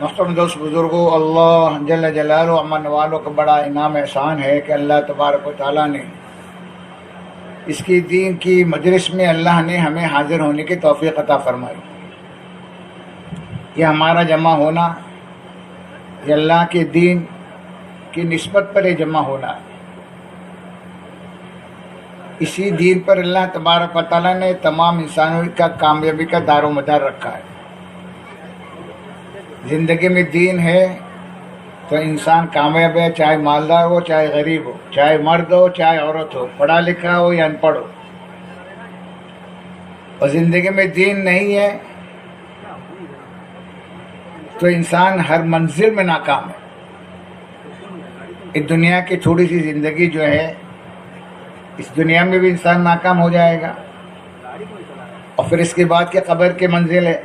محترم دوست بزرگوں، اللہ جل جلالہ امن والوں کا بڑا انعام احسان ہے کہ اللہ تبارک و تعالیٰ نے اس کی دین کی مجلس میں اللہ نے ہمیں حاضر ہونے کی توفیق عطا فرمائی۔ یہ ہمارا جمع ہونا، یہ اللہ کے دین کی نسبت پر یہ جمع ہونا ہے۔ اسی دین پر اللہ تبارک و تعالیٰ نے تمام انسانوں کا کامیابی کا دار و مدار رکھا ہے۔ زندگی میں دین ہے تو انسان کامیاب ہے، چاہے مالدار ہو چاہے غریب ہو، چاہے مرد ہو چاہے عورت ہو، پڑھا لکھا ہو یا ان پڑھ ہو۔ اور زندگی میں دین نہیں ہے تو انسان ہر منزل میں ناکام ہے۔ اس دنیا کی تھوڑی سی زندگی جو ہے، اس دنیا میں بھی انسان ناکام ہو جائے گا، اور پھر اس کے بعد کے قبر کے منزل ہے،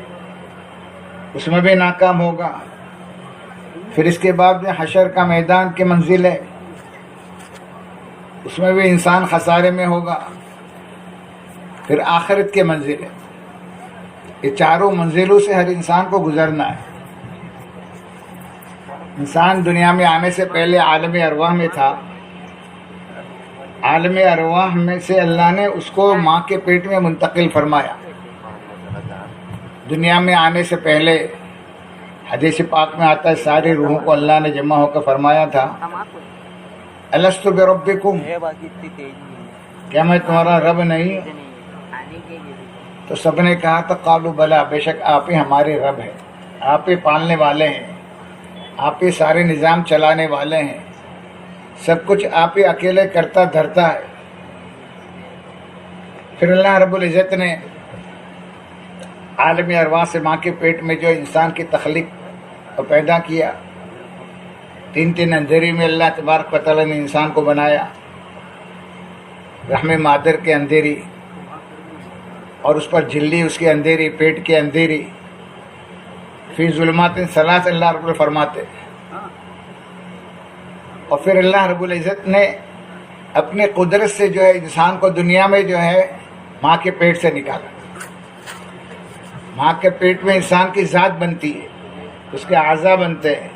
اس میں بھی ناکام ہوگا۔ پھر اس کے بعد میں حشر کا میدان کے منزل ہے، اس میں بھی انسان خسارے میں ہوگا۔ پھر آخرت کے منزل ہے۔ یہ چاروں منزلوں سے ہر انسان کو گزرنا ہے۔ انسان دنیا میں آنے سے پہلے عالم ارواح میں تھا۔ عالم ارواح میں سے اللہ نے اس کو ماں کے پیٹ میں منتقل فرمایا۔ دنیا میں آنے سے پہلے حدیث پاک میں آتا ہے، ساری روحوں کو اللہ نے جمع ہو کر فرمایا تھا، الستُ بربکم، کیا میں تمہارا رب نہیں؟ تو سب نے کہا تو قالوا بلا، بے شک آپ ہی ہمارے رب ہیں، آپ ہی پالنے والے ہیں، آپ ہی سارے نظام چلانے والے ہیں، سب کچھ آپ ہی اکیلے کرتا دھرتا ہے۔ پھر اللہ رب العزت نے عالم ارواح سے ماں کے پیٹ میں جو انسان کی تخلیق اور پیدا کیا، تین اندھیری میں اللہ تبارک و تعالیٰ نے انسان کو بنایا۔ رحم مادر کے اندھیری، اور اس پر جھلی اس کی اندھیری، پیٹ کی اندھیری، فی ظلمات ثلاث اللہ رب العزت فرماتے۔ اور پھر اللہ رب العزت نے اپنی قدرت سے جو ہے انسان کو دنیا میں جو ہے ماں کے پیٹ سے نکالا۔ ماں کے پیٹ میں انسان کی ذات بنتی ہے، اس کے اعضاء بنتے ہیں،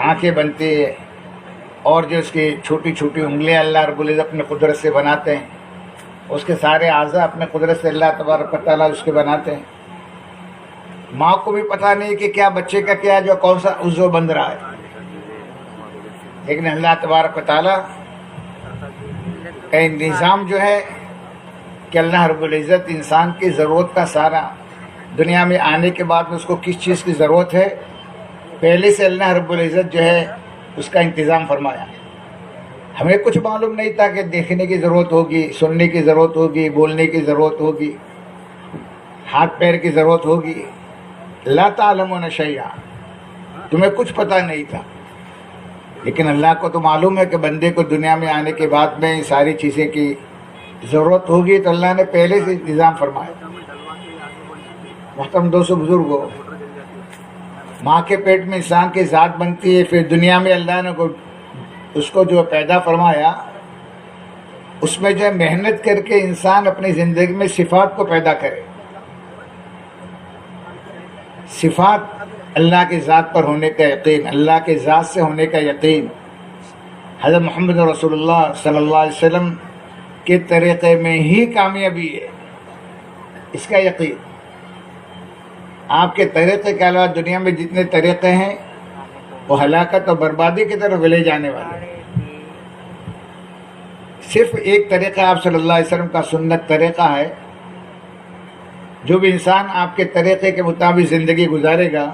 آنکھیں بنتی ہے، اور جو اس کی چھوٹی چھوٹی انگلیاں اللہ رب العزت اپنے قدرت سے بناتے ہیں، اس کے سارے اعضاء اپنے قدرت سے اللہ تبارک و تعالیٰ اس کے بناتے ہیں۔ ماں کو بھی پتہ نہیں کہ کیا بچے کا کیا جو کون سا عضو بن رہا ہے، لیکن اللہ تبارک و تعالیٰ کا نظام جو ہے کہ اللہ رب العزت انسان کی ضرورت کا سارا، دنیا میں آنے کے بعد میں اس کو کس چیز کی ضرورت ہے، پہلے سے اللہ رب العزت جو ہے اس کا انتظام فرمایا۔ ہمیں کچھ معلوم نہیں تھا کہ دیکھنے کی ضرورت ہوگی، سننے کی ضرورت ہوگی، بولنے کی ضرورت ہوگی، ہاتھ پیر کی ضرورت ہوگی۔ لا تعلمون شیئا، تمہیں کچھ پتہ نہیں تھا، لیکن اللہ کو تو معلوم ہے کہ بندے کو دنیا میں آنے کے بعد میں ساری چیزیں کی ضرورت ہوگی، تو اللہ نے پہلے سے انتظام فرمایا۔ محترم دوستو بزرگوں، ماں کے پیٹ میں انسان کی ذات بنتی ہے، پھر دنیا میں اللہ نے اس کو جو پیدا فرمایا، اس میں جو ہے محنت کر کے انسان اپنی زندگی میں صفات کو پیدا کرے۔ صفات اللہ کی ذات پر ہونے کا یقین، اللہ کے ذات سے ہونے کا یقین، حضرت محمد رسول اللہ صلی اللہ علیہ وسلم کے طریقے میں ہی کامیابی ہے، اس کا یقین۔ آپ کے طریقے کے علاوہ دنیا میں جتنے طریقے ہیں وہ ہلاکت اور بربادی کی طرف لے جانے والے ہیں۔ صرف ایک طریقہ آپ صلی اللہ علیہ وسلم کا سنت طریقہ ہے۔ جو بھی انسان آپ کے طریقے کے مطابق زندگی گزارے گا،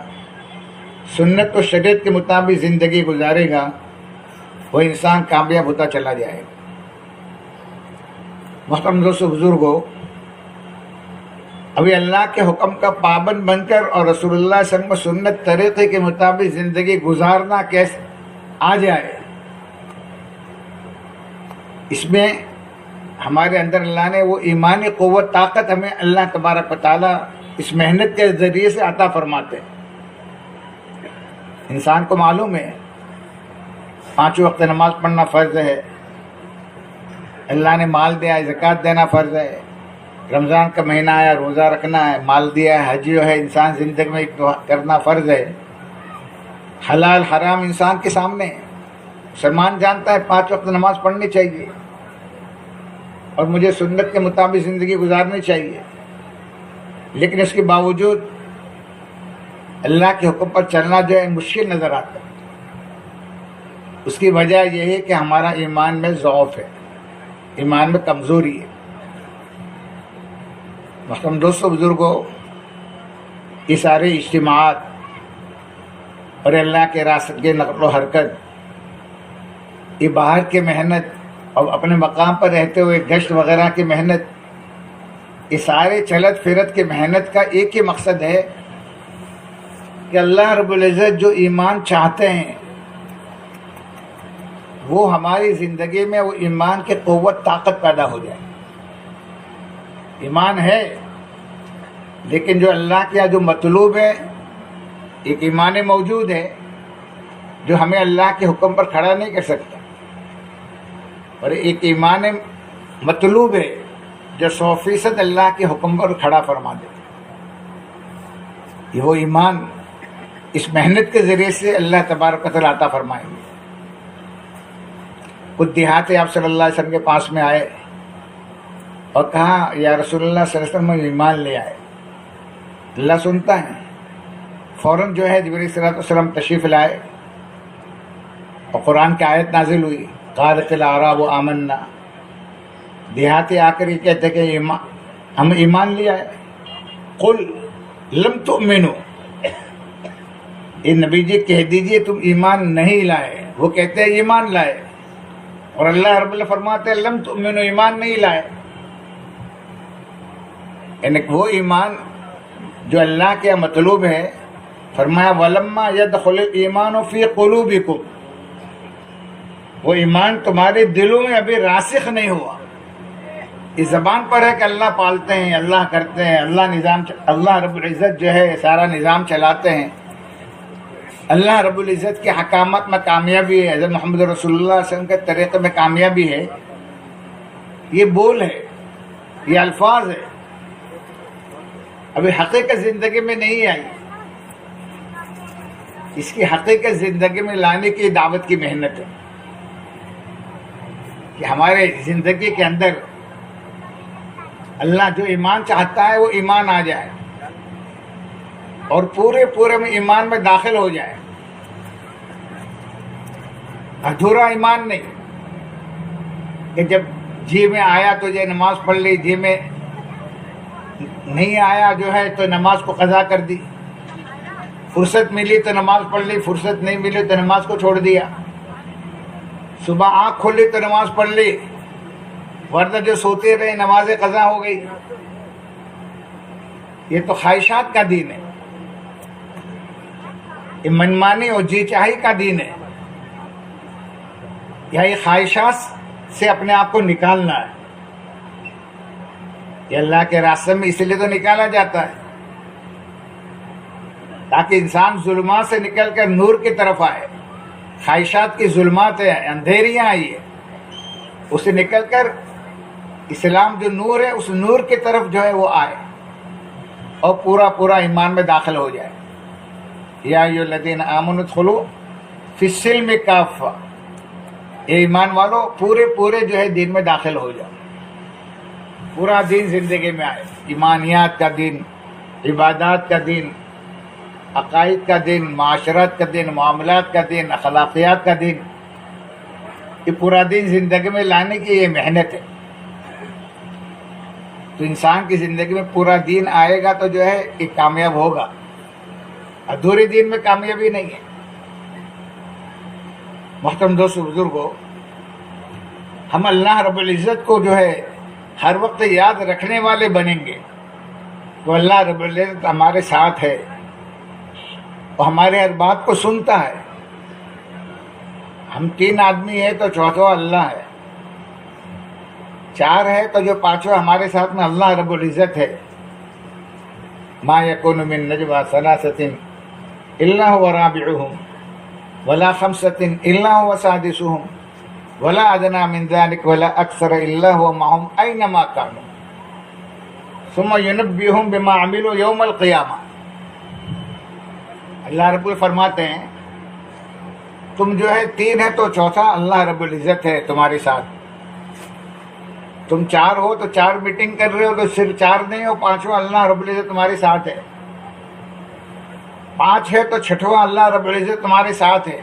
سنت و شریعت کے مطابق زندگی گزارے گا، وہ انسان کامیاب ہوتا چلا جائے گا۔ محترم دوستو بزرگوں، ابھی اللہ کے حکم کا پابند بن کر اور رسول اللہ صلی اللہ علیہ وسلم سنت طریقے کے مطابق زندگی گزارنا کیسے آ جائے، اس میں ہمارے اندر اللہ نے وہ ایمانی قوت طاقت ہمیں اللہ تبارک و تعالیٰ اس محنت کے ذریعے سے عطا فرماتے ہیں۔ انسان کو معلوم ہے 5 وقت نماز پڑھنا فرض ہے، اللہ نے مال دیا ہے، زکوٰۃ دینا فرض ہے، رمضان کا مہینہ آیا، روزہ رکھنا ہے، مال دیا ہے، حج جو ہے انسان زندگی میں کرنا فرض ہے، حلال حرام انسان کے سامنے ہے. مسلمان جانتا ہے 5 وقت نماز پڑھنی چاہیے اور مجھے سنت کے مطابق زندگی گزارنی چاہیے، لیکن اس کے باوجود اللہ کے حکم پر چلنا جو ہے مشکل نظر آتا ہے. اس کی وجہ یہ ہے کہ ہمارا ایمان میں ضعف ہے، ایمان میں کمزوری ہے. محترم دوستو بزرگوں، یہ سارے اجتماعات اور اللہ کے راستے کے نقل و حرکت، یہ باہر کی محنت اور اپنے مقام پر رہتے ہوئے گشت وغیرہ کی محنت، یہ سارے چلت پھرت کی محنت کا ایک ہی مقصد ہے کہ اللہ رب العزت جو ایمان چاہتے ہیں وہ ہماری زندگی میں وہ ایمان کی قوت طاقت پیدا ہو جائے. ایمان ہے لیکن جو اللہ کے یہاں جو مطلوب ہے، ایک ایمان موجود ہے جو ہمیں اللہ کے حکم پر کھڑا نہیں کر سکتا، اور ایک ایمان مطلوب ہے جو 100% اللہ کے حکم پر کھڑا فرما دے. یہ وہ ایمان اس محنت کے ذریعے سے اللہ تبارک و تعالیٰ عطا فرمائیں گے. کچھ دیہاتی آپ صلی اللہ علیہ وسلم کے پاس میں آئے اور کہا یا رسول اللہ صلی اللہ علیہ وسلم میں ایمان لے آئے. اللہ سنتا ہے، فوراً جو ہے جبرائیل صلی اللہ علیہ وسلم تشریف لائے اور قرآن کی آیت نازل ہوئی، قالت الاعراب آمنا. دیہاتی آ کر یہ کہتے کہ ہم ایمان لے آئے. قل لم تؤمنوا، یہ نبی جی کہہ دیجئے تم ایمان نہیں لائے. وہ کہتے ہیں ایمان لائے، اور اللہ رب اللہ فرماتے ہیں لم تؤمنوا، ایمان نہیں لائے. یعنی وہ ایمان جو اللہ کے مطلوب ہے. فرمایا وَلَمَّا يَدْخُلِ الْإِيمَانُ فِي قُلُوبِكُمْ، وہ ایمان تمہارے دلوں میں ابھی راسخ نہیں ہوا. اس زبان پر ہے کہ اللہ پالتے ہیں، اللہ کرتے ہیں، اللہ رب العزت جو ہے سارا نظام چلاتے ہیں، اللہ رب العزت کے حکامات میں کامیابی ہے، حضرت محمد رسول اللہ صلی اللہ علیہ وسلم کے طریقے میں کامیابی ہے. یہ بول ہے، یہ الفاظ ہے، ابھی حقیقت زندگی میں نہیں آئی. اس کی حقیقت زندگی میں لانے کی دعوت کی محنت ہے کہ ہمارے زندگی کے اندر اللہ جو ایمان چاہتا ہے وہ ایمان آ جائے اور پورے میں ایمان میں داخل ہو جائے. ادھورا ایمان نہیں کہ جب جی میں آیا تو یہ نماز پڑھ لی، جی میں نہیں آیا جو ہے تو نماز کو قضا کر دی، فرصت ملی تو نماز پڑھ لی، فرصت نہیں ملی تو نماز کو چھوڑ دیا. صبح آنکھ کھلی تو نماز پڑھ لی، ورنہ جو سوتے رہے نماز قضا ہو گئی. یہ تو خواہشات کا دین ہے، یہ منمانی اور جی چاہی کا دین ہے. یہ خواہشات سے اپنے آپ کو نکالنا ہے. یہ اللہ کے راستے میں اسی لیے تو نکالا جاتا ہے تاکہ انسان ظلمات سے نکل کر نور کی طرف آئے. خواہشات کی ظلمات ہیں، اندھیریاں آئی ہے، اسے نکل کر اسلام جو نور ہے اس نور کی طرف جو ہے وہ آئے اور پورا ایمان میں داخل ہو جائے. یا ایھا الذین آمنوا ادخلوا فی السلم کافہ، اے ایمان والو پورے جو ہے دین میں داخل ہو جاؤ. پورا دین زندگی میں آئے، ایمانیات کا دین، عبادات کا دین، عقائد کا دین، معاشرت کا دین، معاملات کا دین، اخلاقیات کا دین. یہ پورا دین زندگی میں لانے کی یہ محنت ہے. تو انسان کی زندگی میں پورا دین آئے گا تو جو ہے یہ کامیاب ہوگا. ادھورے دین میں کامیابی نہیں ہے. محترم دوستو بزرگوں، ہم اللہ رب العزت کو جو ہے ہر وقت یاد رکھنے والے بنیں گے تو اللہ رب العزت ہمارے ساتھ ہے اور ہمارے ہر بات کو سنتا ہے. ہم 3 آدمی ہیں تو چوتھا اللہ ہے، 4 ہے تو جو 5واں ہمارے ساتھ میں اللہ رب العزت ہے. ما یکون من نجوی ثلاثۃ الا هو رابعهم ولا 5 الا هو سادسهم ولا ادنى من ذلك ولا اکثر الا هو معهم اينما كانوا ثم ينبئهم بما عملوا يوم القيامة. اللہ رب فرماتے ہیں تم جو ہے 3 ہے تو چوتھا اللہ رب العزت ہے تمہارے ساتھ. تم 4 ہو تو 4 میٹنگ کر رہے ہو تو صرف 4 نہیں ہو، 5واں اللہ رب العزت تمہارے ساتھ ہے. 5 ہے تو 6واں اللہ رب العزت تمہارے ساتھ ہے.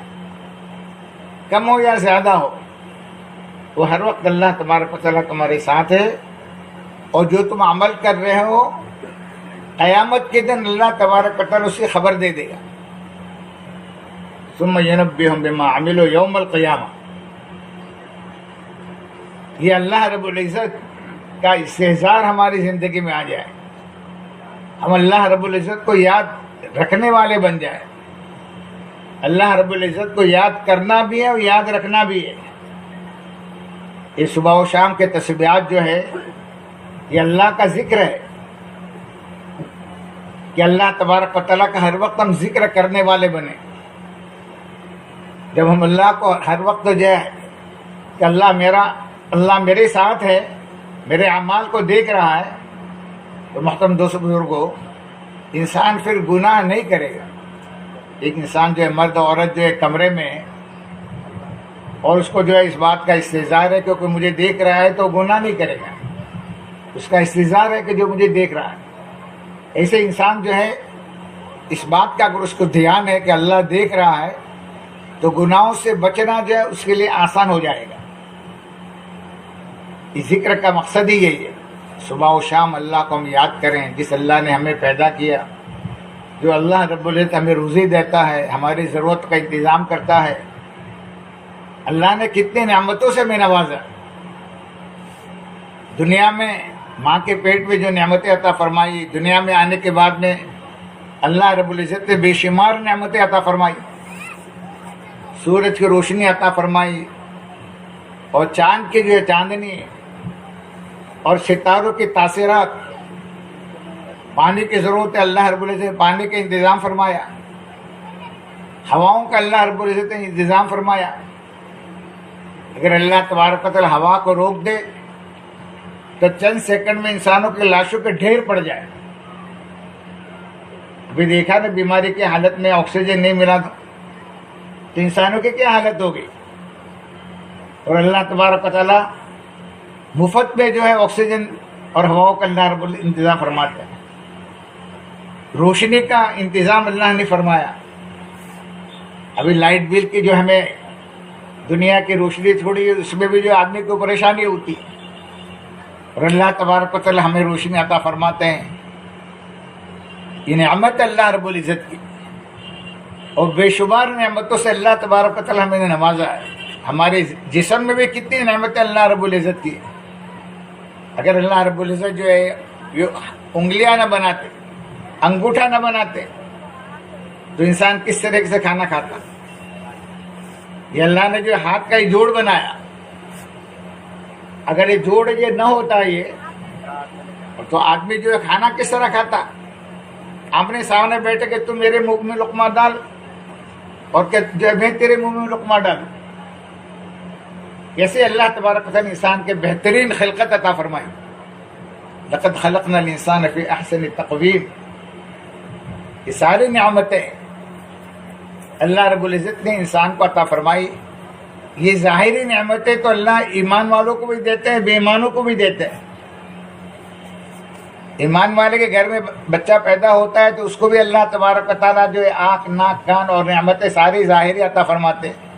کم ہو یا زیادہ ہو، وہ ہر وقت اللہ تبارک و تعالیٰ تمہارے ساتھ ہے. اور جو تم عمل کر رہے ہو قیامت کے دن اللہ تبارک و تعالیٰ اس کی خبر دے دے گا. ثم ینبئہم بما عملوا یوم القیامہ. یہ اللہ رب العزت کا استحضار ہماری زندگی میں آ جائے، ہم اللہ رب العزت کو یاد رکھنے والے بن جائیں. اللہ رب العزت کو یاد کرنا بھی ہے اور یاد رکھنا بھی ہے. یہ صبح و شام کے تسبیحات جو ہے یہ اللہ کا ذکر ہے کہ اللہ تبارک و تعالیٰ کا ہر وقت ہم ذکر کرنے والے بنے. جب ہم اللہ کو ہر وقت جو ہے کہ اللہ میرے ساتھ ہے، میرے اعمال کو دیکھ رہا ہے، تو محترم دوست بزرگوں، انسان پھر گناہ نہیں کرے گا. ایک انسان جو ہے، مرد عورت جو ہے کمرے میں، اور اس کو جو ہے اس بات کا استحضار ہے کہ مجھے دیکھ رہا ہے تو گناہ نہیں کرے گا. اس کا استحضار ہے کہ جو مجھے دیکھ رہا ہے. ایسے انسان جو ہے اس بات کا اگر اس کو دھیان ہے کہ اللہ دیکھ رہا ہے تو گناہوں سے بچنا جو ہے اس کے لیے آسان ہو جائے گا. اس ذکر کا مقصد ہی یہی ہے، صبح و شام اللہ کو ہم یاد کریں. جس اللہ نے ہمیں پیدا کیا، جو اللہ رب العزت ہمیں روزی دیتا ہے، ہماری ضرورت کا انتظام کرتا ہے. اللہ نے کتنی نعمتوں سے ہمیں نوازا. دنیا میں ماں کے پیٹ میں جو نعمتیں عطا فرمائی، دنیا میں آنے کے بعد میں اللہ رب العزت نے بے شمار نعمتیں عطا فرمائی. سورج کی روشنی عطا فرمائی، اور چاند کی جو ہے چاندنی، اور ستاروں کی تاثیرات. پانی کی ضرورت ہے، اللہ رب العزت نے پانی کا انتظام فرمایا. ہواؤں کا اللہ رب العزت نے انتظام فرمایا. اگر اللہ تبارک و تعالیٰ ہوا کو روک دے تو چند سیکنڈ میں انسانوں کی لاشوں کے ڈھیر پڑ جائے. ابھی دیکھا نا بیماری کی حالت میں آکسیجن نہیں ملا تو انسانوں کی کیا حالت ہوگی. اور اللہ تبارک و تعالیٰ مفت میں جو ہے آکسیجن اور ہواؤں کا اللہ رب العزت انتظام فرماتا ہے. روشنی کا انتظام اللہ نے فرمایا. ابھی لائٹ بل کی جو ہمیں دنیا کی روشنی تھوڑی ہے، اس میں بھی جو آدمی کو پریشانی ہوتی ہے، اور اللہ تبارک و تعالیٰ ہمیں روشنی عطا فرماتے ہیں. یہ نعمت اللہ رب العزت کی، اور بے شمار نعمتوں سے اللہ تبارک و تعالیٰ ہمیں نوازا ہے. ہمارے جسم میں بھی کتنی نعمتیں اللہ رب العزت کی. اگر اللہ رب العزت جو ہے انگلیاں نہ بناتے، انگوٹھا نہ بناتے، تو انسان کس طرح سے کھانا کھاتا. یہ اللہ نے جو ہاتھ کا یہ جوڑ بنایا، اگر یہ جوڑ یہ نہ ہوتا یہ تو آدمی جو ہے کھانا کس طرح کھاتا. آمنے سامنے بیٹھے کہ تم میرے منہ میں لقمہ ڈال، اور کہ جو میں تیرے منہ میں لقمہ ڈالوں. کیسے اللہ تبارک و تعالیٰ نے انسان کے بہترین خلقت عطا فرمائی. لقد خلقنا الانسان فی احسن تقویم. یہ ساری نعمتیں اللہ رب العزت نے انسان کو عطا فرمائی. یہ ظاہری نعمتیں تو اللہ ایمان والوں کو بھی دیتے ہیں، بے ایمانوں کو بھی دیتے ہیں. ایمان والے کے گھر میں بچہ پیدا ہوتا ہے تو اس کو بھی اللہ تبارک و تعالیٰ جو ہے آنکھ، ناک، کان اور نعمتیں ساری ظاہری عطا فرماتے ہیں.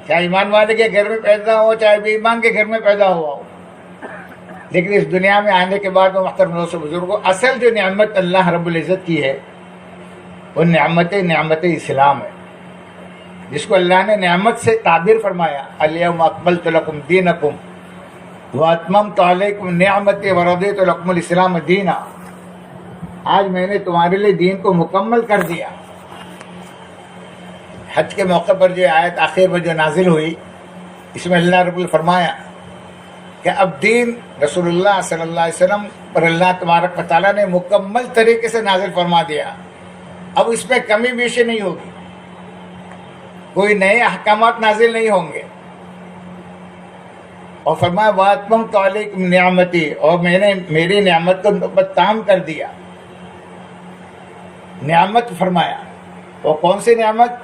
چاہے ایمان والے کے گھر میں پیدا ہو، چاہے بے ایمان کے گھر میں پیدا ہوا ہو. لیکن اس دنیا میں آنے کے بعد محترم دوستو بزرگوں، اصل جو نعمت اللہ رب العزت کی ہے وہ نعمت اسلام ہے، جس کو اللہ نے نعمت سے تعبیر فرمایا. الیوم اکملت لکم دینکم واتممت علیکم نعمتی ورضیت لکم الاسلام دینا. آج میں نے تمہارے لیے دین کو مکمل کر دیا. حج کے موقع پر جو آیت آخر میں جو نازل ہوئی، اس میں اللہ رب نے فرمایا کہ اب دین رسول اللہ صلی اللہ علیہ وسلم پر اللہ تبارک و تعالیٰ نے مکمل طریقے سے نازل فرما دیا. اب اس میں کمی بیشی نہیں ہوگی، کوئی نئے احکامات نازل نہیں ہوں گے. اور فرمایا وَأَتْمَمْتُ عَلَيْكُمْ نِعْمَتِي، اور میں نے میری نعمت کو تام کر دیا. نعمت فرمایا، اور کون سی نعمت؟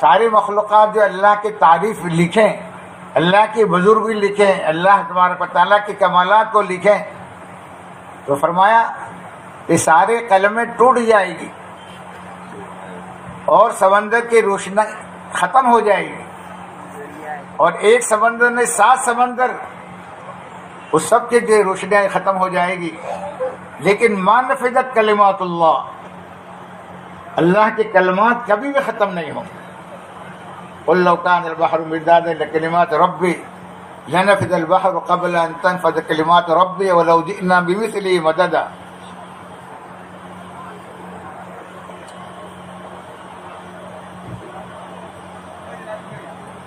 ساری مخلوقات جو اللہ کی تعریف لکھیں، اللہ کی بزرگی لکھیں، اللہ تبارک و تعالیٰ کے کمالات کو لکھیں، تو فرمایا یہ سارے قلمیں ٹوٹ جائے گی اور سمندر کی روشنی ختم ہو جائے گی، اور ایک سمندر میں 7 سمندر اس سب کی جو روشنی ختم ہو جائے گی، لیکن ما نفدت کلمات اللہ کے کلمات کبھی بھی ختم نہیں ہوں گے۔ قل لو كان البحر مدادا لكلمات ربي لنفد البحر قبل ان تنفد كلمات ربي ولو جئنا بمثله مددا۔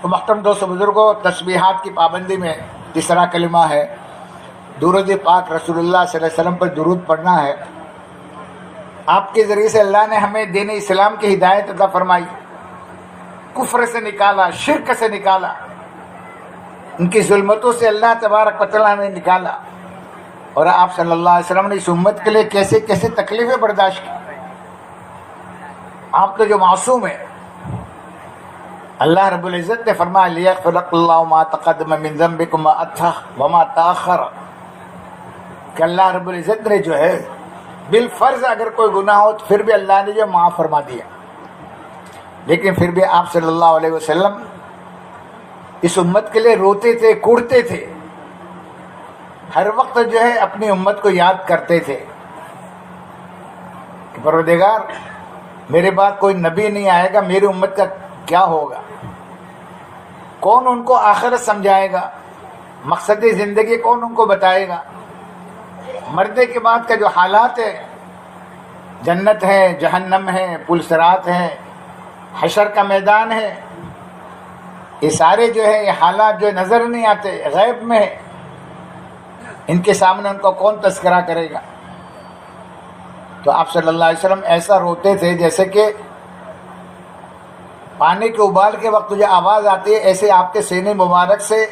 تو محترم دوستو بزرگوں، تسبیحات کی پابندی میں تیسرا کلمہ ہے درود پاک رسول اللہ صلی اللہ علیہ وسلم پر درود پڑھنا ہے۔ آپ کے ذریعے سے اللہ نے ہمیں دین اسلام کی ہدایت عطا فرمائی، کفر سے نکالا، شرک سے نکالا، ان کی ظلمتوں سے اللہ تبارک و تعالیٰ نے نکالا، اور آپ صلی اللہ علیہ وسلم نے اس امت کے لیے کیسے کیسے تکلیفیں برداشت کی۔ آپ تو جو معصوم ہے، اللہ رب العزت نے فرمایا لیغفر لک اللہ ما تقدم من ذنبک وما تاخر، کہ اللہ رب العزت نے جو ہے بالفرض اگر کوئی گناہ ہو تو پھر بھی اللہ نے جو معاف فرما دیا، لیکن پھر بھی آپ صلی اللہ علیہ وسلم اس امت کے لیے روتے تھے، کوڑتے تھے، ہر وقت جو ہے اپنی امت کو یاد کرتے تھے کہ پروردگار میرے بعد کوئی نبی نہیں آئے گا، میری امت کا کیا ہوگا، کون ان کو آخرت سمجھائے گا، مقصد زندگی کون ان کو بتائے گا، مرنے کے بعد کا جو حالات ہے، جنت ہے، جہنم ہے، پل صراط ہے، حشر کا میدان ہے، یہ سارے جو ہے یہ حالات جو نظر نہیں آتے، غیب میں ہے، ان کے سامنے ان کو کون تذکرہ کرے گا۔ تو آپ صلی اللہ علیہ وسلم ایسا روتے تھے جیسے کہ پانی کے ابال کے وقت جو آواز آتی ہے، ایسے آپ کے سینے مبارک سے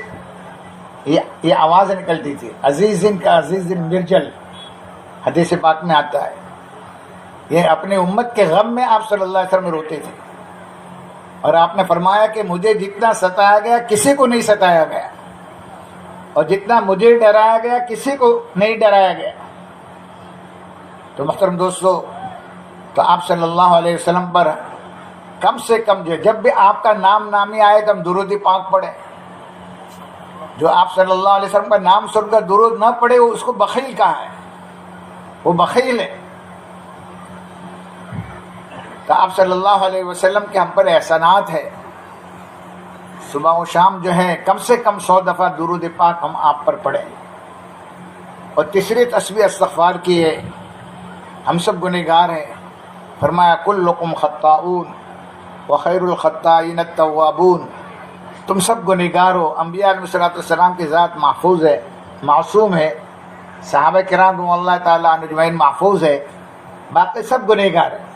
یہ آواز نکلتی تھی، عزیزن کا عزیزن مرجل، حدیث پاک میں آتا ہے۔ یہ اپنے امت کے غم میں آپ صلی اللہ علیہ وسلم روتے تھے، اور آپ نے فرمایا کہ مجھے جتنا ستایا گیا کسی کو نہیں ستایا گیا، اور جتنا مجھے ڈرایا گیا کسی کو نہیں ڈرایا گیا۔ تو محترم دوستو، تو آپ صلی اللہ علیہ وسلم پر کم سے کم جو جب بھی آپ کا نام نامی آئے تو ہم درود پاک پڑھیں۔ جو آپ صلی اللہ علیہ وسلم کا نام سن کر درود نہ پڑھے وہ اس کو بخیل کہا ہے، وہ بخیل ہے۔ تو آپ صلی اللہ علیہ وسلم کے ہم پر احسانات ہے، صبح و شام جو ہے کم سے کم 100 دفعہ درود پاک ہم آپ پر پڑھیں۔ اور تیسری تسبیح استغفار کی ہے، ہم سب گنہگار ہیں، فرمایا کلکم خطاؤن وخیر الخطائین التوابون، تم سب گنہگار ہو۔ انبیاء علیہ السلام کی ذات محفوظ ہے، معصوم ہے، صحابہ کرام رضی اللہ تعالیٰ عنہم اجمعین محفوظ ہے، باقی سب گنہگار ہیں،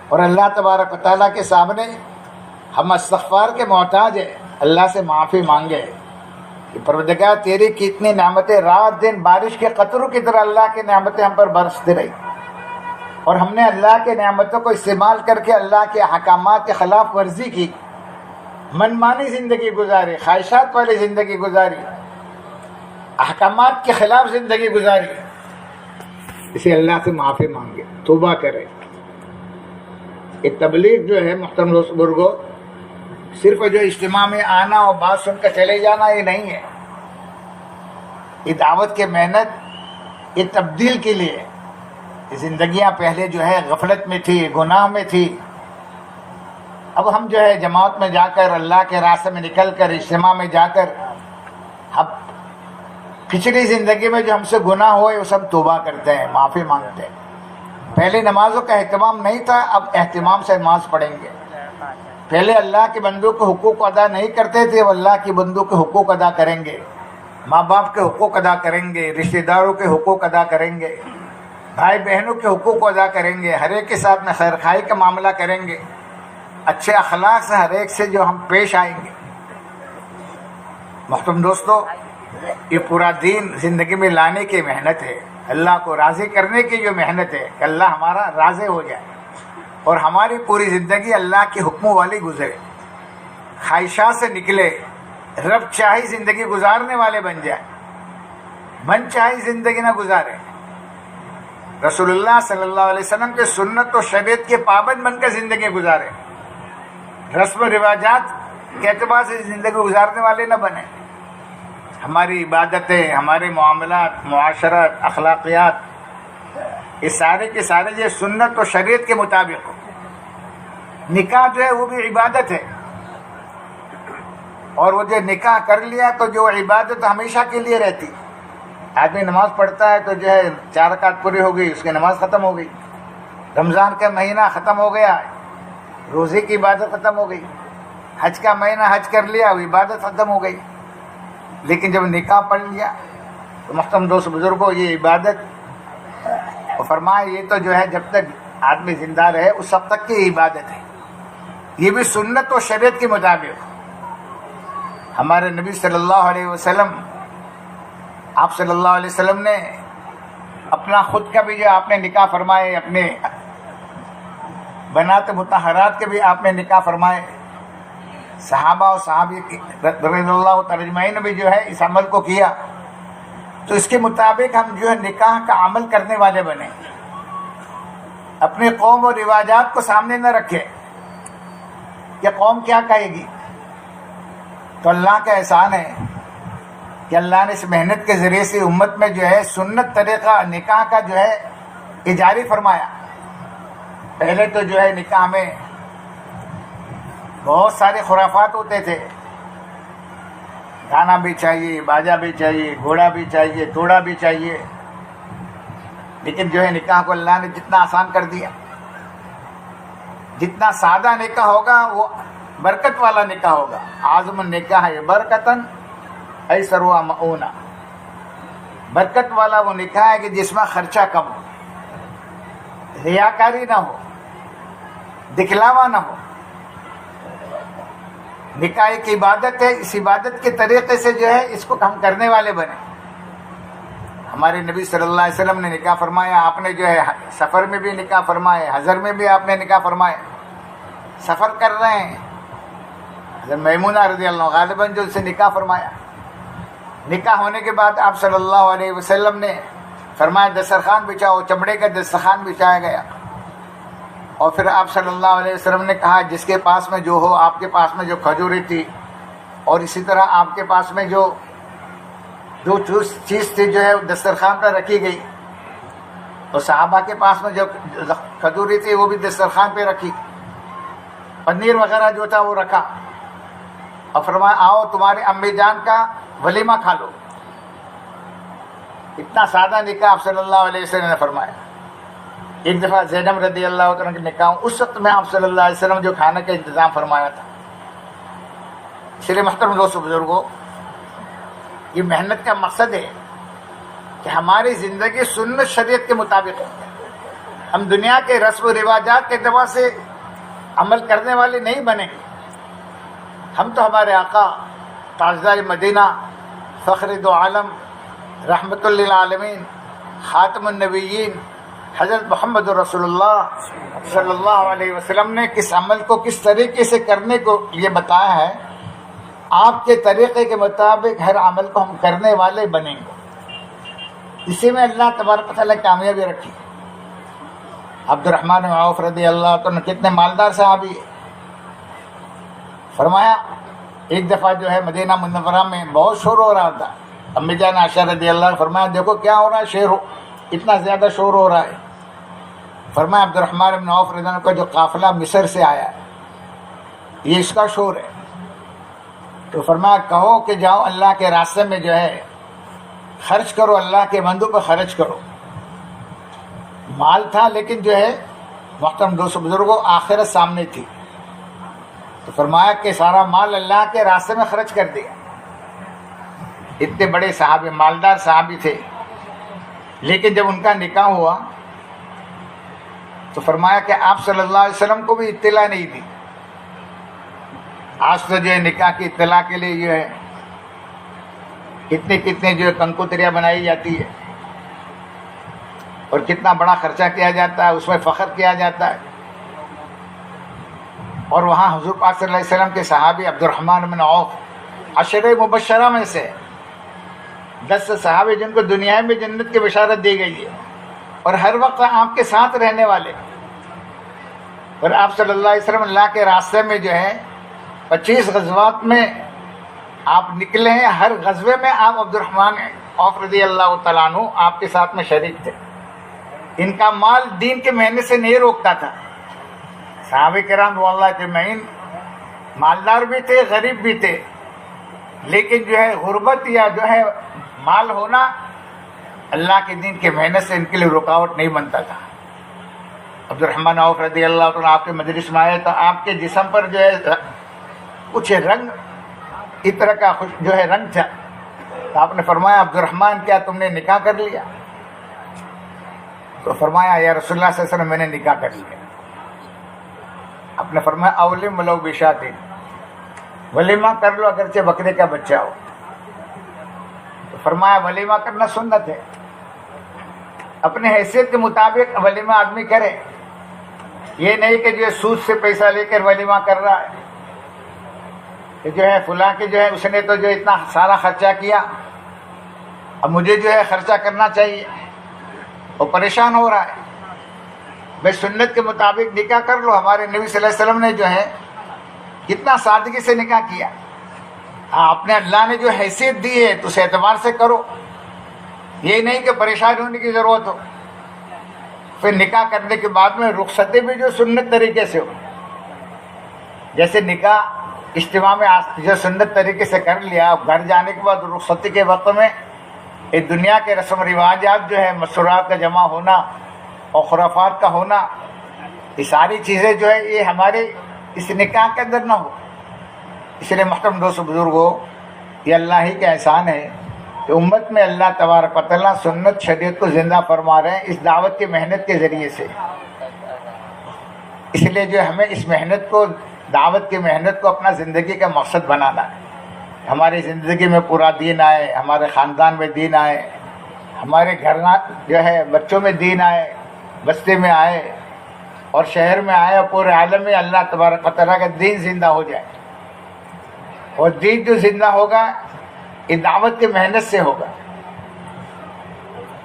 اور اللہ تبارک و تعالیٰ کے سامنے ہم استغفار کے محتاج ہیں، اللہ سے معافی مانگے کہ پروردگار تیری کتنی نعمتیں، رات دن بارش کے قطروں کی طرح اللہ کی نعمتیں ہم پر برستی رہی، اور ہم نے اللہ کے نعمتوں کو استعمال کر کے اللہ کے احکامات کے خلاف ورزی کی، منمانی زندگی گزاری، خواہشات والی زندگی گزاری، احکامات کے خلاف زندگی گزاری، اسے اللہ سے معافی مانگے، توبہ کرے۔ یہ تبلیغ جو ہے محترم دوست بزرگوں، صرف جو اجتماع میں آنا اور بات سن کر چلے جانا یہ نہیں ہے، یہ دعوت کے محنت، یہ تبدیل کے لیے۔ زندگیاں پہلے جو ہے غفلت میں تھی، گناہ میں تھی، اب ہم جو ہے جماعت میں جا کر، اللہ کے راستے میں نکل کر، اجتماع میں جا کر، اب پچھلی زندگی میں جو ہم سے گناہ ہوئے وہ سب توبہ کرتے ہیں، معافی مانگتے ہیں۔ پہلے نمازوں کا اہتمام نہیں تھا، اب اہتمام سے نماز پڑھیں گے۔ پہلے اللہ کے بندوں کے حقوق ادا نہیں کرتے تھے، اب اللہ کے بندوں کے حقوق ادا کریں گے، ماں باپ کے حقوق ادا کریں گے، رشتہ داروں کے حقوق ادا کریں گے، بھائی بہنوں کے حقوق ادا کریں گے، ہر ایک کے ساتھ میں خیر خواہی کا معاملہ کریں گے، اچھے اخلاق سے ہر ایک سے جو ہم پیش آئیں گے۔ محترم دوستو، یہ پورا دین زندگی میں لانے کی محنت ہے، اللہ کو راضی کرنے کی جو محنت ہے کہ اللہ ہمارا راضی ہو جائے۔ اور ہماری پوری زندگی اللہ کے حکموں والی گزرے، خواہشات سے نکلے، رب چاہی زندگی گزارنے والے بن جائیں، من چاہی زندگی نہ گزارے، رسول اللہ صلی اللہ علیہ وسلم کے سنت و شریعت کے پابند بن کر زندگی گزارے، رسم و رواجات کے اعتبار سے زندگی گزارنے والے نہ بنے۔ ہماری عبادتیں، ہمارے معاملات، معاشرت، اخلاقیات، یہ سارے کے سارے یہ سنت و شریعت کے مطابق ہو۔ نکاح جو ہے وہ بھی عبادت ہے، اور وہ جو نکاح کر لیا تو جو عبادت ہمیشہ کے لیے رہتی۔ آدمی نماز پڑھتا ہے تو جو ہے 4 رکعت پوری ہو گئی، اس کی نماز ختم ہو گئی، رمضان کا مہینہ ختم ہو گیا، روزے کی عبادت ختم ہو گئی، حج کا مہینہ حج کر لیا، وہ عبادت ختم ہو گئی۔ لیکن جب نکاح پڑھ لیا تو محترم دوست بزرگوں، یہ عبادت، اور فرمایا یہ تو جو ہے جب تک آدمی زندہ رہے اس وقت تک کی عبادت ہے، یہ بھی سنت و شریعت کے مطابق۔ ہمارے نبی صلی اللہ علیہ وسلم، آپ صلی اللہ علیہ وسلم نے اپنا خود کا بھی جو آپ نے نکاح فرمائے، اپنے بنات مطہرات کے بھی آپ نے نکاح فرمائے، صحابہ اور صحابی رضی اللہ تعالی اجمعین نے بھی جو ہے اس عمل کو کیا۔ تو اس کے مطابق ہم جو ہے نکاح کا عمل کرنے والے بنے، اپنے قوم اور رواجات کو سامنے نہ رکھے کہ قوم کیا کہے گی۔ تو اللہ کا احسان ہے کہ اللہ نے اس محنت کے ذریعے سے امت میں جو ہے سنت طریقہ نکاح کا جو ہے یہ جاری فرمایا۔ پہلے تو جو ہے نکاح میں بہت سارے خرافات ہوتے تھے، گانا بھی چاہیے، باجا بھی چاہیے، گھوڑا بھی چاہیے، توڑا بھی چاہیے، لیکن جو ہے نکاح کو اللہ نے جتنا آسان کر دیا، جتنا سادہ نکاح ہوگا وہ برکت والا نکاح ہوگا۔ اعظم النکاح برکتاً ایسر و مؤونہ، برکت والا وہ نکاح ہے کہ جس میں خرچہ کم ہو، ریاکاری نہ ہو، دکھلاوا نہ ہو۔ نکاح ایک عبادت ہے، اس عبادت کے طریقے سے جو ہے اس کو ہم کرنے والے بنے۔ ہمارے نبی صلی اللہ علیہ وسلم نے نکاح فرمایا، آپ نے جو ہے سفر میں بھی نکاح فرمائے، حضر میں بھی آپ نے نکاح فرمائے۔ سفر کر رہے ہیں، حضرت میمونہ رضی اللہ عنہ غالباً جو سے نکاح فرمایا، نکاح ہونے کے بعد آپ صلی اللہ علیہ وسلم نے فرمایا دسترخوان بچھاؤ، چمڑے کا دسترخوان بچھایا گیا، اور پھر آپ صلی اللہ علیہ وسلم نے کہا جس کے پاس میں جو ہو، آپ کے پاس میں جو کھجوری تھی اور اسی طرح آپ کے پاس میں جو چیز تھی جو ہے دسترخوان پر رکھی گئی، اور صحابہ کے پاس میں جو کھجوری تھی وہ بھی دسترخوان پہ رکھی، پنیر وغیرہ جو تھا وہ رکھا، اور فرمایا آؤ تمہارے امی جان کا ولیمہ کھا لو۔ اتنا سادہ نکاح آپ صلی اللہ علیہ وسلم نے فرمایا۔ ایک دفعہ زینب رضی اللہ عنہ کے نکاح، اس وقت میں آپ صلی اللہ علیہ وسلم جو کھانے کا انتظام فرمایا تھا۔ اس لیے محترم دوستو بزرگوں، یہ محنت کا مقصد ہے کہ ہماری زندگی سنت شریعت کے مطابق ہے۔ ہم دنیا کے رسم و رواجات کے اعتبار سے عمل کرنے والے نہیں بنے۔ ہم تو ہمارے آقا تاجدار مدینہ، فخر دو عالم، رحمت للعالمین، خاتم النبیین حضرت محمد رسول اللہ صلی اللہ علیہ وسلم نے کس عمل کو کس طریقے سے کرنے کو یہ بتایا ہے، آپ کے طریقے کے مطابق ہر عمل کو ہم کرنے والے بنیں گے۔ اسی میں اللہ تبارک و تعالیٰ کامیابی رکھی۔ عبد الرحمن بن عوف رضی اللہ عنہ کتنے مالدار صحابی ہیں۔ فرمایا ایک دفعہ جو ہے مدینہ منورہ میں بہت شور ہو رہا تھا، امی جان عائشہ رضی اللہ عنہ فرمایا دیکھو کیا ہو رہا ہے، شور اتنا زیادہ شور ہو رہا ہے۔ فرمایا عبد الرحمن بن عوف رضی اللہ عنہ کا جو قافلہ مصر سے آیا ہے یہ اس کا شور ہے۔ تو فرمایا کہو کہ جاؤ اللہ کے راستے میں جو ہے خرچ کرو، اللہ کے بندوں پہ خرچ کرو۔ مال تھا لیکن جو ہے محترم دوست بزرگوں آخرت سامنے تھی، تو فرمایا کہ سارا مال اللہ کے راستے میں خرچ کر دیا۔ اتنے بڑے صحابی، مالدار صحابی تھے، لیکن جب ان کا نکاح ہوا تو فرمایا کہ آپ صلی اللہ علیہ وسلم کو بھی اطلاع نہیں دی۔ آج تو جو ہے نکاح کی اطلاع کے لیے جو ہے کتنے جو ہے کنکوتریاں بنائی جاتی ہے اور کتنا بڑا خرچہ کیا جاتا ہے، اس میں فخر کیا جاتا ہے۔ اور وہاں حضور پاک صلی اللہ علیہ وسلم کے صحابی عبد الرحمن بن عوف عشرہ مبشرہ میں سے 10 صحابی جن کو دنیا میں جنت کی بشارت دی گئی ہے اور ہر وقت آپ کے ساتھ رہنے والے. اور آپ صلی اللہ علیہ وسلم اللہ کے راستے میں جو ہے 25 غزوات میں آپ نکلے ہیں. ہر غزوے میں آپ عبد الرحمن عوف رضی اللہ تعالیٰ عنہ آپ کے ساتھ میں شریک تھے. ان کا مال دین کے محنت سے نہیں روکتا تھا. صحابہ کرام رضی اللہ اجمعین مالدار بھی تھے، غریب بھی تھے، لیکن جو ہے غربت یا جو ہے مال ہونا اللہ کے دین کے محنت سے ان کے لیے رکاوٹ نہیں بنتا تھا. عبد الرحمن عوف رضی اللہ تعالیٰ آپ کے مجلس میں آئے تو آپ کے جسم پر جو ہے کچھ رنگ اس طرح کا جو ہے رنگ تھا. تو آپ نے فرمایا عبد الرحمن کیا تم نے نکاح کر لیا؟ تو فرمایا یا رسول اللہ صلی اللہ علیہ وسلم میں نے نکاح کر لیا. آپ نے فرمایا اولم ولو بشات، ولیمہ کر لو اگرچہ بکرے کا بچہ ہو. تو فرمایا ولیمہ کرنا سنت ہے، اپنے حیثیت کے مطابق ولیمہ آدمی کرے. یہ نہیں کہ جو ہے سود سے پیسہ لے کر ولیمہ کر رہا ہے کہ جو ہے فلاں کے جو ہے اس نے تو جو اتنا سارا خرچہ کیا اب مجھے جو ہے خرچہ کرنا چاہیے، وہ پریشان ہو رہا ہے. بھائی سنت کے مطابق نکاح کر لو. ہمارے نبی صلی اللہ علیہ وسلم نے جو ہے کتنا سادگی سے نکاح کیا. ہاں اپنے اللہ نے جو حیثیت دی ہے تو اس اعتبار سے کرو، یہ نہیں کہ پریشان ہونے کی ضرورت ہو. پھر نکاح کرنے کے بعد میں رخصتی بھی جو سنت طریقے سے ہو. جیسے نکاح اجتماع میں جو سنت طریقے سے کر لیا، گھر جانے کے بعد رخصتی کے وقت میں اس دنیا کے رسم و رواجات جو ہے مسورات کا جمع ہونا اور خرافات کا ہونا، یہ ساری چیزیں جو ہے یہ ہمارے اس نکاح کے اندر نہ ہو. اس لیے محترم دوست بزرگوں، یہ اللہ ہی کا احسان ہے کہ امت میں اللہ تبارک و تعالیٰ سنت شریعت کو زندہ فرما رہے ہیں اس دعوت کی محنت کے ذریعے سے. اس لیے جو ہمیں اس محنت کو، دعوت کی محنت کو اپنا زندگی کا مقصد بنانا ہے. ہماری زندگی میں پورا دین آئے، ہمارے خاندان میں دین آئے، ہمارے گھر جو ہے بچوں میں دین آئے، بستی میں آئے اور شہر میں آئے اور پورے عالم میں اللہ تبارک و تعالیٰ کا دین زندہ ہو جائے. اور دین جو زندہ ہوگا یہ دعوت کی محنت سے ہوگا،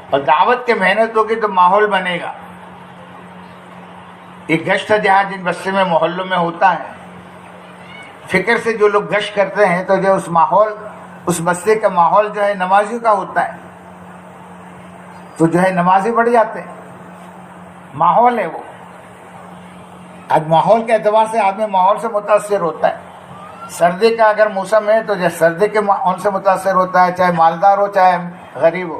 اور دعوت کی محنت ہوگی تو ماحول بنے گا. یہ گشت جہاں جن بستی میں محلوں میں ہوتا ہے، فکر سے جو لوگ گشت کرتے ہیں تو جو اس ماحول، اس بستی کا ماحول جو ہے نمازی کا ہوتا ہے، تو جو ہے نمازی بڑھ جاتے ہیں. ماحول ہے وہ. آج ماحول کے اعتبار سے آدمی ماحول سے متاثر ہوتا ہے. سردی کا اگر موسم ہے تو جو سردی کے ماحول سے متاثر ہوتا ہے، چاہے مالدار ہو چاہے غریب ہو.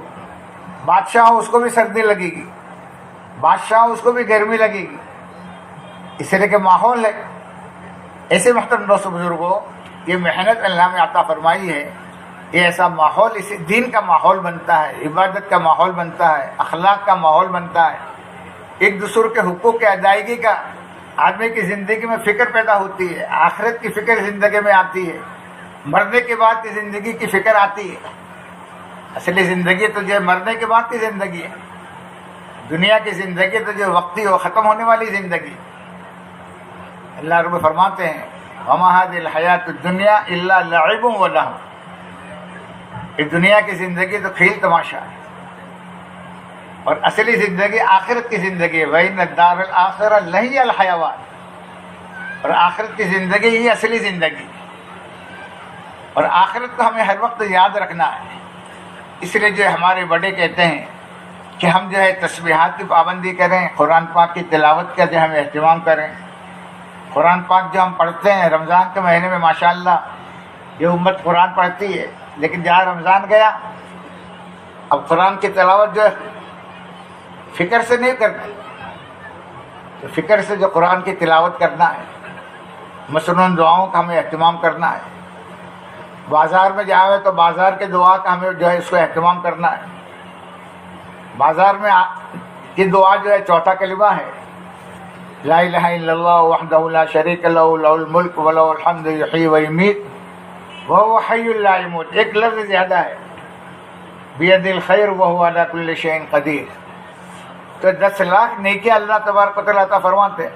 بادشاہ ہو اس کو بھی سردی لگے گی، بادشاہ ہو اس کو بھی گرمی لگے گی، اس لیے کہ ماحول ہے. ایسے محترم دوستو بزرگوں، یہ محنت اللہ نے عطا فرمائی ہے. یہ ایسا ماحول، اس دین کا ماحول بنتا ہے، عبادت کا ماحول بنتا ہے، اخلاق کا ماحول بنتا ہے، ایک دوسرے کے حقوق کی ادائیگی کا آدمی کی زندگی میں فکر پیدا ہوتی ہے. آخرت کی فکر زندگی میں آتی ہے، مرنے کے بعد کی زندگی کی فکر آتی ہے. اصلی زندگی تو جو مرنے کے بعد کی زندگی ہے. دنیا کی زندگی تو جو وقتی ہو، ختم ہونے والی زندگی. اللہ رب فرماتے ہیں وَمَا هَذِهِ الْحَيَاةُ الدُّنْيَا إِلَّا لَعِبٌ وَلَهْوٌ. اس دنیا کی زندگی تو کھیل تماشا ہے، اور اصلی زندگی آخرت کی زندگی ہے. وَإِنَّ الدَّارَ الْآخِرَةَ لَهِيَ الْحَيَوَانُ. اور آخرت کی زندگی یہ اصلی زندگی، اور آخرت کو ہمیں ہر وقت یاد رکھنا ہے. اس لیے جو ہمارے بڑے کہتے ہیں کہ ہم جو ہے تسبیحات کی پابندی کریں، قرآن پاک کی تلاوت کا جو ہم اہتمام کریں. قرآن پاک جو ہم پڑھتے ہیں رمضان کے مہینے میں، ماشاءاللہ یہ امت قرآن پڑھتی ہے، لیکن جہاں رمضان گیا اب قرآن کی تلاوت جو ہے فکر سے نہیں کرتے. تو فکر سے جو قرآن کی تلاوت کرنا ہے، مصنون دعاؤں کا ہمیں اہتمام کرنا ہے. بازار میں جائے تو بازار کے دعا کا ہمیں جو ہے اس کو اہتمام کرنا ہے. بازار میں کی دعا جو ہے چوتھا کلمہ ہے، لا الہ الا اللہ وحدہ لا شریک لہ لہ الملک ولہ الحمد یحیی ویمیت وہو حی لا یموت. ایک لفظ زیادہ ہے، بیدہ الخیر وہو علی کل شیء قدیر. تو 10 لاکھ نیکی اللہ تبارک و تعالیٰ عطا فرماتے ہیں.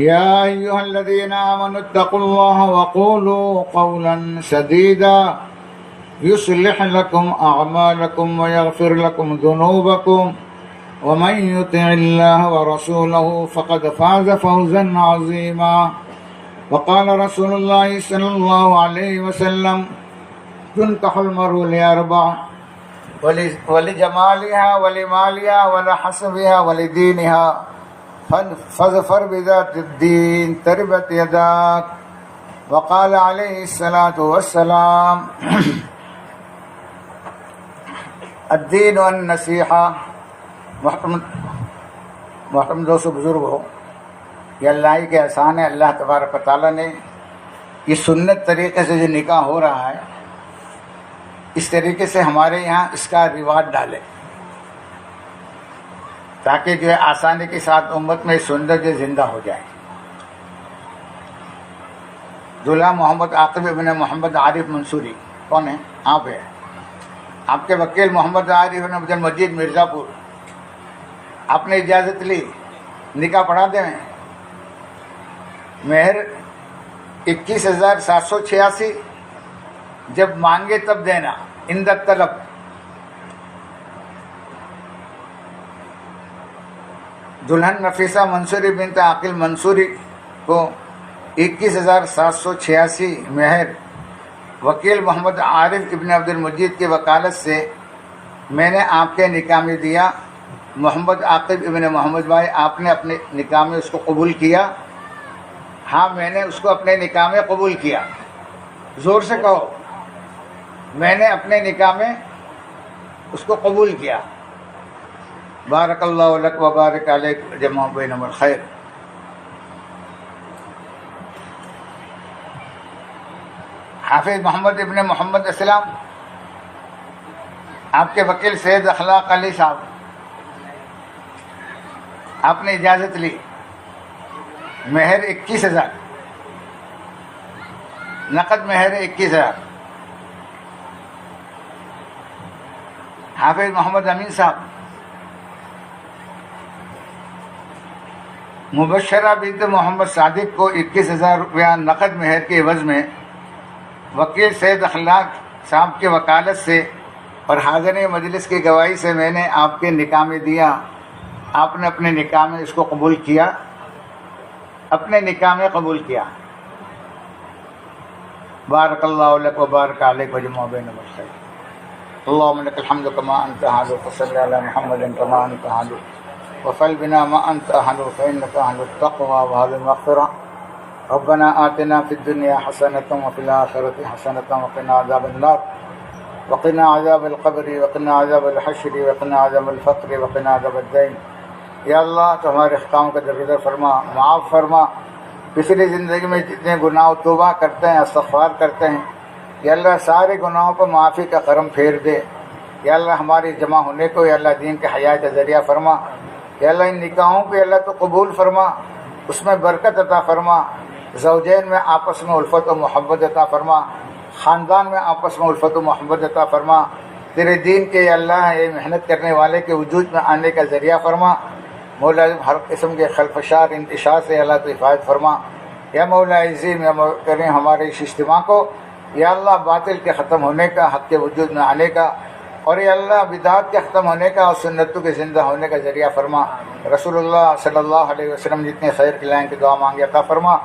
يا أيها الذين آمنوا اتقوا الله وقولوا قولا سديدا يصلح لكم أعمالكم ويغفر لكم ذنوبكم ومن يطع الله ورسوله فقد فاز فوزا عظيما. وقال رسول الله صلى الله عليه وسلم تنكح المرء لأربع ولجمالها ولمالها ولحسبها ولدينها فاظفر بذات الدين تربت يداك. وقال عليه الصلاة والسلام الدین والنصیحہ. محترم دوستو بزرگ ہو، یہ اللہ ہی کے احسان ہے. اللہ تبارک و تعالیٰ نے یہ سنت طریقے سے جو نکاح ہو رہا ہے اس طریقے سے ہمارے یہاں اس کا رواج ڈالے تاکہ جو ہے آسانی کے ساتھ امت میں سنت جو زندہ ہو جائے. دلہا محمد عاقب ابن محمد عارف منصوری کون ہے؟ آپ ہے. آپ کے وکیل محمد عارف بن عبد المجید مرزا پور، آپ نے اجازت لی نکاح پڑھا دیں. مہر 21,786، جب مانگے تب دینا، عند طلب. دلہن نفیسہ منصوری بنت عاقل منصوری کو 21,786 مہر وکیل محمد عارف ابن عبد المجید کی وکالت سے میں نے آپ کے نکاح میں دیا. محمد عاقب ابن محمد بھائی، آپ نے اپنے نکاح میں اس کو قبول کیا؟ ہاں، میں نے اس کو اپنے نکاح میں قبول کیا. زور سے کہو، میں نے اپنے نکاح میں اس کو قبول کیا. بارک اللہ لک و بارک علیک جمع بینہم الخیر. حافظ محمد ابن محمد اسلام، آپ کے وکیل سید اخلاق علی صاحب، آپ نے اجازت لی. مہر 21,000، نقد مہر 21,000. حافظ محمد امین صاحب، مبشرہ بنت محمد صادق کو 21,000 روپیہ نقد مہر کے عوض میں وکیل سید اخلاق صاحب کے وکالت سے اور حاضر مجلس کی گواہی سے میں نے آپ کے نکاح میں دیا. آپ نے اپنے نکاح میں اس کو قبول کیا، اپنے نکاح میں قبول کیا. بارک اللہ لک و بارک علیک وجمع بینہم الخیر. اللهم لك الحمد كما أنت أهل وصل على محمد كما أنت أهل وفعل بنا ما أنت أهل فإنك أهل التقوى وأهل المغفرة. ربنا آتنا في الدنيا حسنة وفي الآخرة حسنة وقنا عذاب النار وقنا عذاب القبر وقنا عذاب الحشر وقنا عذاب الفقر وقنا عذاب الدين. یا اللہ تو ہمارے احکام کا درگزر فرما، معاف فرما. پچھلی زندگی میں جتنے گناہ توبہ کرتے ہیں، استغفار کرتے ہیں، یا اللہ سارے گناہوں پر معافی کا کرم پھیر دے. یا اللہ ہماری جمع ہونے کو یا اللہ دین کے حیا کا ذریعہ فرما. یا اللہ ان نکاحوں پہ اللہ تو قبول فرما، اس میں برکت عطا فرما. زوجین میں آپس میں الفت و محبت عطا فرما، خاندان میں آپس میں الفت و محبت عطا فرما. تیرے دین کے یا اللہ یہ محنت کرنے والے کے وجود میں آنے کا ذریعہ فرما. مولا ہر قسم کے خلفشار انتشار سے اللہ تو حفاظت فرما. یا مولا عظیم، یا کریں ہمارے اس اجتماع کو یا اللہ باطل کے ختم ہونے کا، حق کے وجود میں آنے کا، اور یا اللہ بدعات کے ختم ہونے کا اور سنتوں کے زندہ ہونے کا ذریعہ فرما. رسول اللہ صلی اللہ علیہ وسلم جتنے خیر کی لائن کی دعا مانگے عطا فرما.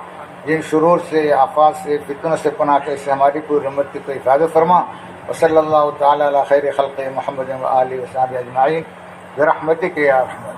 جن شرور سے، آفات سے، فتنوں سے پناہ کے سے ہماری پوری امت کی تو حفاظت فرما. وصلی اللہ تعالی علی خیر خلق محمد و آلہ و صحبہ اجمعین برحمتک یا ارحم